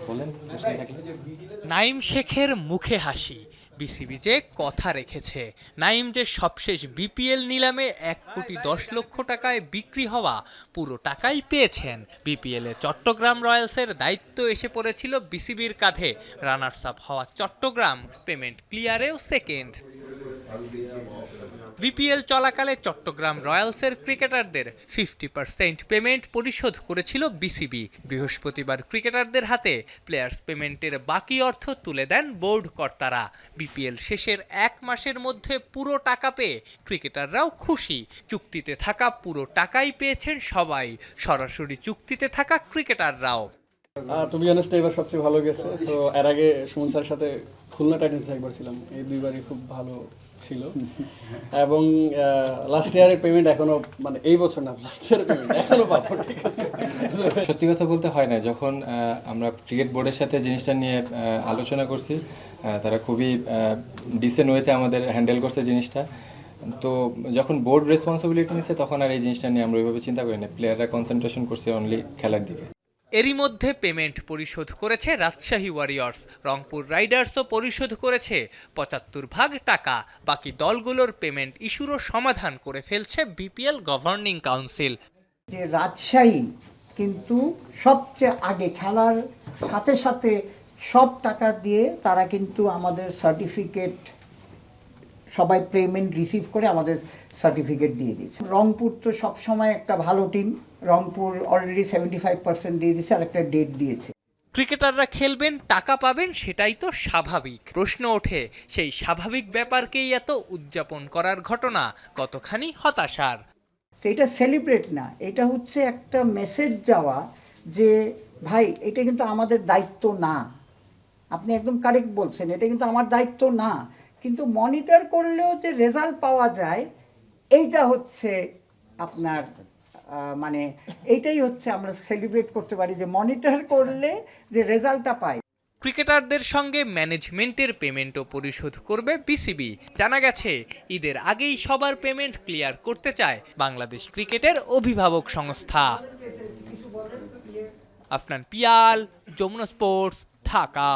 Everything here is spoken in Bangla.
বলেন। নাইম শেখের মুখে হাসি, বিসিবি যে কথা রেখেছে। নাইম যে সবশেষ বিপিএল নিলামে 1,10,00,000 টাকায় বিক্রি হওয়া পুরো টাকাই পেয়েছেন। বিপিএল এ চট্টগ্রাম রয়্যালসের দায়িত্ব এসে পড়েছিল বিসিবির কাঁধে। রানার্স আপ হওয়া চট্টগ্রাম পেমেন্ট ক্লিয়ারেও সেকেন্ড। বিপিএল চলাকালে চট্টগ্রাম রয়্যালসের ক্রিকেটারদের 50% পেমেন্ট পরিশোধ করেছিল বিসিবি। বৃহস্পতিবার ক্রিকেটারদের হাতে প্লেয়ার্স পেমেন্টের বাকি অর্থ তুলে দেন বোর্ড কর্তারা। বিপিএল শেষের 1 মাসের মধ্যে পুরো টাকা পেয়ে ক্রিকেটাররাও খুশি। চুক্তিতে থাকা পুরো টাকাই পেয়েছেন সবাই, সরাসরি চুক্তিতে থাকা ক্রিকেটাররাও। টু বি অনেস্ট এবার সবচেয়ে ভালো গেছে। সো এর আগে সুমন স্যারের সাথে খুলনা টাইটান্সে একবার ছিলাম, এই দুইবারই খুব ভালো ছিল। এবং লাস্ট ইয়ারের পেমেন্ট এখনো, মানে এই বছর না, লাস্ট ইয়ারের পেমেন্ট এখনো পাবো, ঠিক আছে। সত্যি কথা বলতে হয় না, যখন আমরা ক্রিকেট বোর্ডের সাথে জিনিসটা নিয়ে আলোচনা করছি, তারা খুবই ডিসেন্ট ওয়েতে আমাদের হ্যান্ডেল করছে জিনিসটা। তো যখন বোর্ড রেসপন্সিবিলিটি নিচ্ছে তখন আর এই জিনিসটা নিয়ে আমরা ওইভাবে চিন্তা করি না, প্লেয়াররা কনসেন্ট্রেশন করছে অনলি খেলার দিকে। এরই মধ্যে পেমেন্ট পরিশোধ করেছে রাজশাহী ওয়ারিয়র্স, রংপুর রাইডার্সও পরিশোধ করেছে 75% টাকা। বাকি দলগুলোর পেমেন্ট ইস্যুরও সমাধান করে ফেলছে বিপিএল গভর্নিং কাউন্সিল। যে রাজশাহী কিন্তু সবচেয়ে আগে খেলার সাথে সাথে সব টাকা দিয়ে তারা কিন্তু আমাদের সার্টিফিকেট, সবাই পেমেন্ট রিসিভ করে আমাদের সার্টিফিকেট দিয়ে দিয়েছে। রংপুর তো সবসময় একটা ভালো টিম, রংপুর অলরেডি 75% দিয়ে দিয়েছে, আর একটা ডেট দিয়েছে। ক্রিকেটাররা খেলবেন, টাকা পাবেন, সেটাই তো স্বাভাবিক। প্রশ্ন ওঠে, সেই স্বাভাবিক ব্যাপারকেই এত উদযাপন করার ঘটনা কতখানি হতাশার। তো এটা সেলিব্রেট না, এটা হচ্ছে একটা মেসেজ যাওয়া যে ভাই এটা কিন্তু আমাদের দায়িত্ব না। আপনি একদম কারেক্ট বলছেন, এটা কিন্তু আমার দায়িত্ব না, কিন্তু মনিটর করলেও যে রেজাল্ট পাওয়া যায় এইটা হচ্ছে আপনার মানে এইটাই হচ্ছে আমরা সেলিব্রেট করতে পারি, যে মনিটর করলে যে রেজাল্টটা পাই। ক্রিকেটারদের সঙ্গে ম্যানেজমেন্টের পেমেন্টও পরিশোধ করবে বিসিবি। জানা গেছে ঈদের আগেই সবার পেমেন্ট ক্লিয়ার করতে চায় বাংলাদেশ ক্রিকেটের অভিভাবক সংস্থা। আফনান পিয়াল, যমুনা স্পোর্টস, ঢাকা।